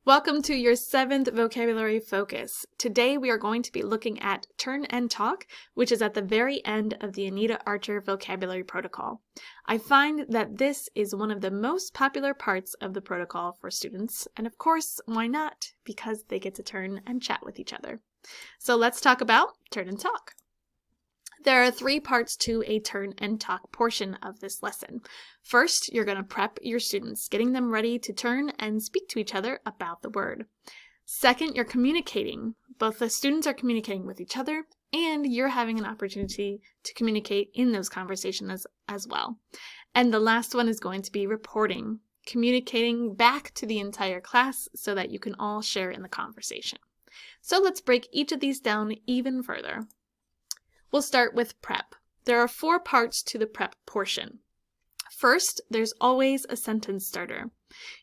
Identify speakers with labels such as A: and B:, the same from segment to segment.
A: Welcome to your 7th vocabulary focus. Today we are going to be looking at turn and talk, which is at the very end of the Anita Archer vocabulary protocol. I find that this is one of the most popular parts of the protocol for students, and of course, why not? Because they get to turn and chat with each other. So let's talk about turn and talk. There are 3 parts to a turn and talk portion of this lesson. First, you're going to prep your students, getting them ready to turn and speak to each other about the word. Second, you're communicating. Both the students are communicating with each other, and you're having an opportunity to communicate in those conversations as well. And the last one is going to be reporting, communicating back to the entire class so that you can all share in the conversation. So let's break each of these down even further. We'll start with prep. There are 4 parts to the prep portion. First, there's always a sentence starter.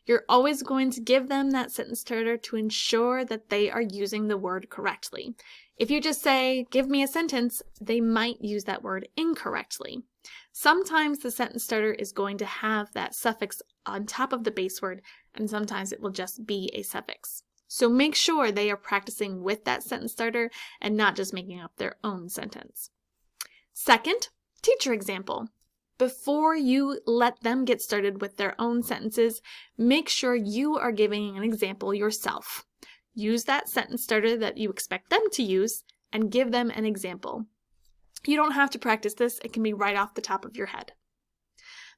A: You're always going to give them that sentence starter to ensure that they are using the word correctly. If you just say, give me a sentence, they might use that word incorrectly. Sometimes the sentence starter is going to have that suffix on top of the base word, and sometimes it will just be a suffix. So make sure they are practicing with that sentence starter and not just making up their own sentence. Second, teacher example. Before you let them get started with their own sentences, make sure you are giving an example yourself. Use that sentence starter that you expect them to use and give them an example. You don't have to practice this. It can be right off the top of your head.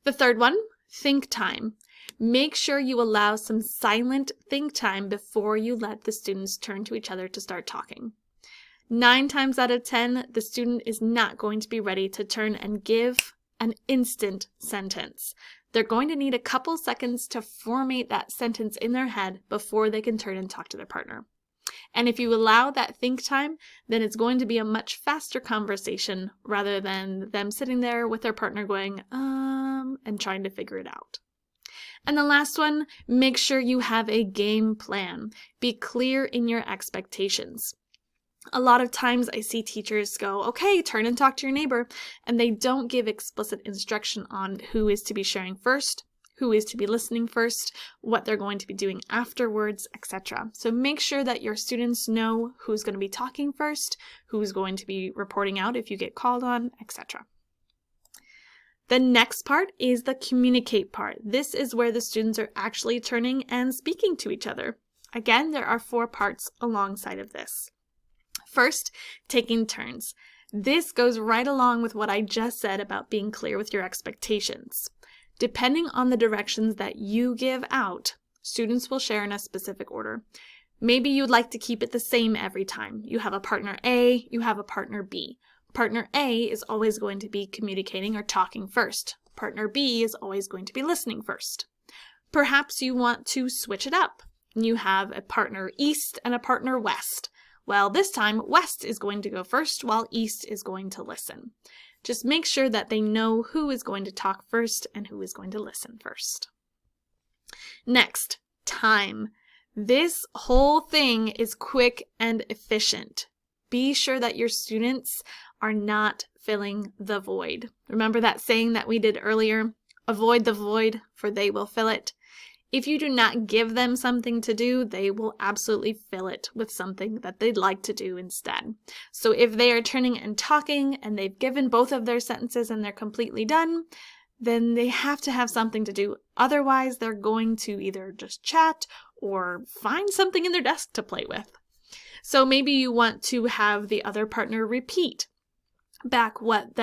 A: The third one, think time. Make sure you allow some silent think time before you let the students turn to each other to start talking. 9 times out of 10, the student is not going to be ready to turn and give an instant sentence. They're going to need a couple seconds to formate that sentence in their head before they can turn and talk to their partner. And if you allow that think time, then it's going to be a much faster conversation rather than them sitting there with their partner going, and trying to figure it out. And the last one, make sure you have a game plan. Be clear in your expectations. A lot of times I see teachers go, okay, turn and talk to your neighbor, and they don't give explicit instruction on who is to be sharing first, who is to be listening first, what they're going to be doing afterwards, etc. So make sure that your students know who's going to be talking first, who's going to be reporting out if you get called on, etc. The next part is the communicate part. This is where the students are actually turning and speaking to each other. Again, there are 4 parts alongside of this. First, taking turns. This goes right along with what I just said about being clear with your expectations. Depending on the directions that you give out, students will share in a specific order. Maybe you'd like to keep it the same every time. You have a partner A, you have a partner B. Partner A is always going to be communicating or talking first. Partner B is always going to be listening first. Perhaps you want to switch it up. You have a partner East and a partner West. Well, this time West is going to go first while East is going to listen. Just make sure that they know who is going to talk first and who is going to listen first. Next, time. This whole thing is quick and efficient. Be sure that your students are not filling the void. Remember that saying that we did earlier? Avoid the void, for they will fill it. If you do not give them something to do, they will absolutely fill it with something that they'd like to do instead. So if they are turning and talking and they've given both of their sentences and they're completely done, then they have to have something to do. Otherwise, they're going to either just chat or find something in their desk to play with. So maybe you want to have the other partner repeat back what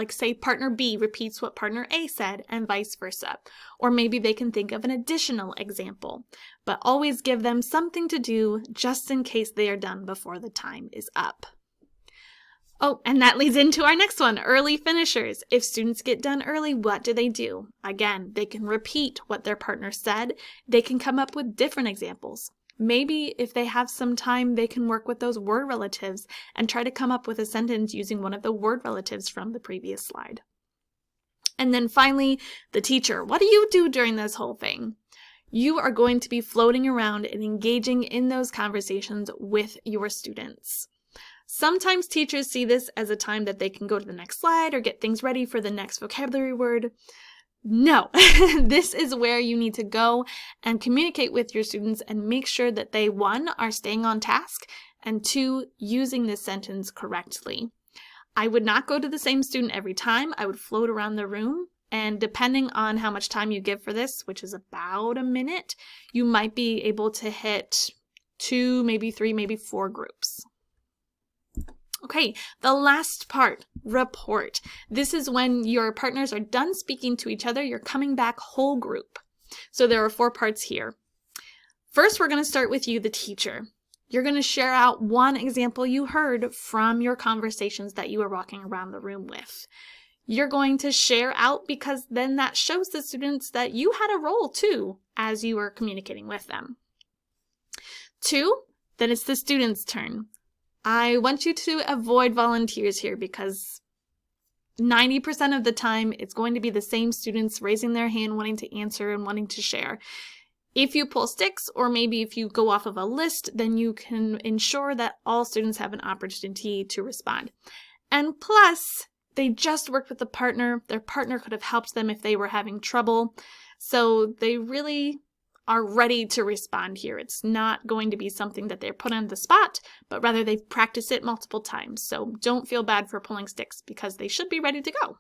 A: say partner B repeats what partner A said and vice versa. Or maybe they can think of an additional example, but always give them something to do just in case they are done before the time is up. Oh, and that leads into our next one, early finishers. If students get done early, what do? Again, they can repeat what their partner said. They can come up with different examples. Maybe if they have some time, they can work with those word relatives and try to come up with a sentence using one of the word relatives from the previous slide. And then finally, the teacher. What do you do during this whole thing? You are going to be floating around and engaging in those conversations with your students. Sometimes teachers see this as a time that they can go to the next slide or get things ready for the next vocabulary word. No, this is where you need to go and communicate with your students and make sure that they, 1, are staying on task, and 2, using this sentence correctly. I would not go to the same student every time. I would float around the room, and depending on how much time you give for this, which is about a minute, you might be able to hit 2, maybe 3, maybe 4 groups. Okay, the last part, report. This is when your partners are done speaking to each other, you're coming back whole group. So there are 4 parts here. First, we're going to start with you, the teacher. You're going to share out one example you heard from your conversations that you were walking around the room with. You're going to share out because then that shows the students that you had a role too as you were communicating with them. 2, then it's the student's turn. I want you to avoid volunteers here because 90% of the time it's going to be the same students raising their hand, wanting to answer and wanting to share. If you pull sticks, or maybe if you go off of a list, then you can ensure that all students have an opportunity to respond. And plus, they just worked with a partner. Their partner could have helped them if they were having trouble. So they really are ready to respond here. It's not going to be something that they're put on the spot, but rather they've practiced it multiple times. So don't feel bad for pulling sticks because they should be ready to go.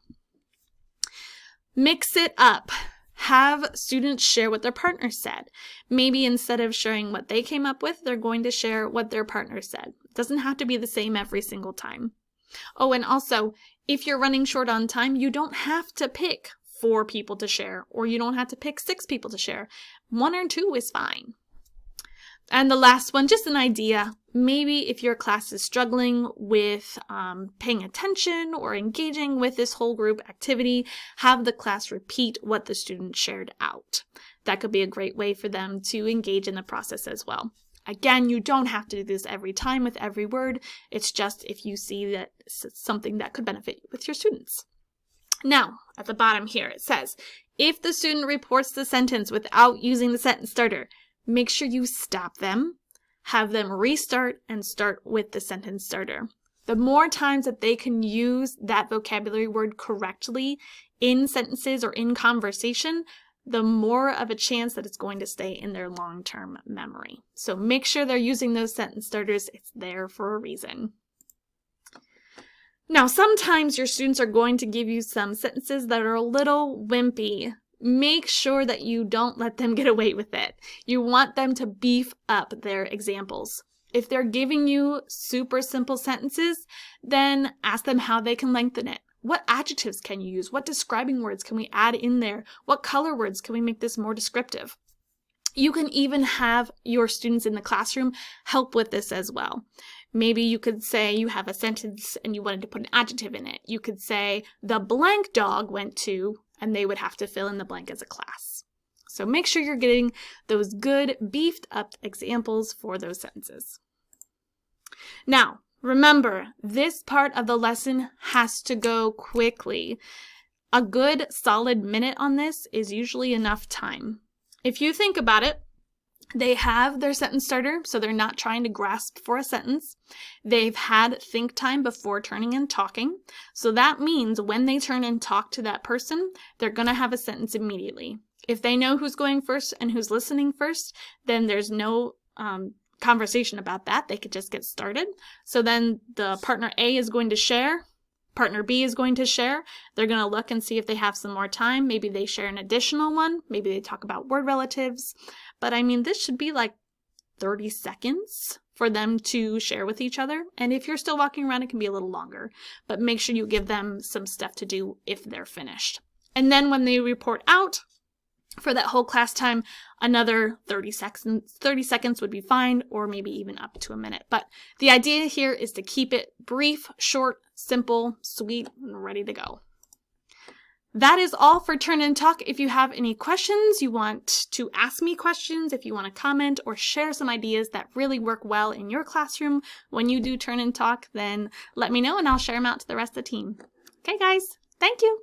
A: Mix it up. Have students share what their partner said. Maybe instead of sharing what they came up with, they're going to share what their partner said. It doesn't have to be the same every single time. Oh, and also, if you're running short on time, you don't have to pick 4 people to share, or you don't have to pick 6 people to share. 1 or 2 is fine. And the last one, just an idea. Maybe if your class is struggling with paying attention or engaging with this whole group activity, have the class repeat what the student shared out. That could be a great way for them to engage in the process as well. Again, you don't have to do this every time with every word. It's just if you see that it's something that could benefit you with your students. Now, at the bottom here, it says, if the student reports the sentence without using the sentence starter, make sure you stop them, have them restart, and start with the sentence starter. The more times that they can use that vocabulary word correctly in sentences or in conversation, the more of a chance that it's going to stay in their long-term memory. So make sure they're using those sentence starters. It's there for a reason. Now, sometimes your students are going to give you some sentences that are a little wimpy. Make sure that you don't let them get away with it. You want them to beef up their examples. If they're giving you super simple sentences, then ask them how they can lengthen it. What adjectives can you use? What describing words can we add in there? What color words can we make this more descriptive? You can even have your students in the classroom help with this as well. Maybe you could say you have a sentence and you wanted to put an adjective in it. You could say, the blank dog went to, and they would have to fill in the blank as a class. So make sure you're getting those good beefed up examples for those sentences. Now, remember, this part of the lesson has to go quickly. A good solid minute on this is usually enough time. If you think about it, they have their sentence starter, so they're not trying to grasp for a sentence. They've had think time before turning and talking. So that means when they turn and talk to that person, they're going to have a sentence immediately. If they know who's going first and who's listening first, then there's no conversation about that. They could just get started. So then the partner A is going to share. Partner B is going to share. They're going to look and see if they have some more time. Maybe they share an additional one. Maybe they talk about word relatives. But I mean, this should be like 30 seconds for them to share with each other. And if you're still walking around, it can be a little longer. But make sure you give them some stuff to do if they're finished. And then when they report out, for that whole class time, another 30 seconds would be fine, or maybe even up to a minute. But the idea here is to keep it brief, short, simple, sweet, and ready to go. That is all for Turn and Talk. If you have any questions, you want to ask me questions, if you want to comment or share some ideas that really work well in your classroom when you do Turn and Talk, then let me know and I'll share them out to the rest of the team. Okay, guys, thank you.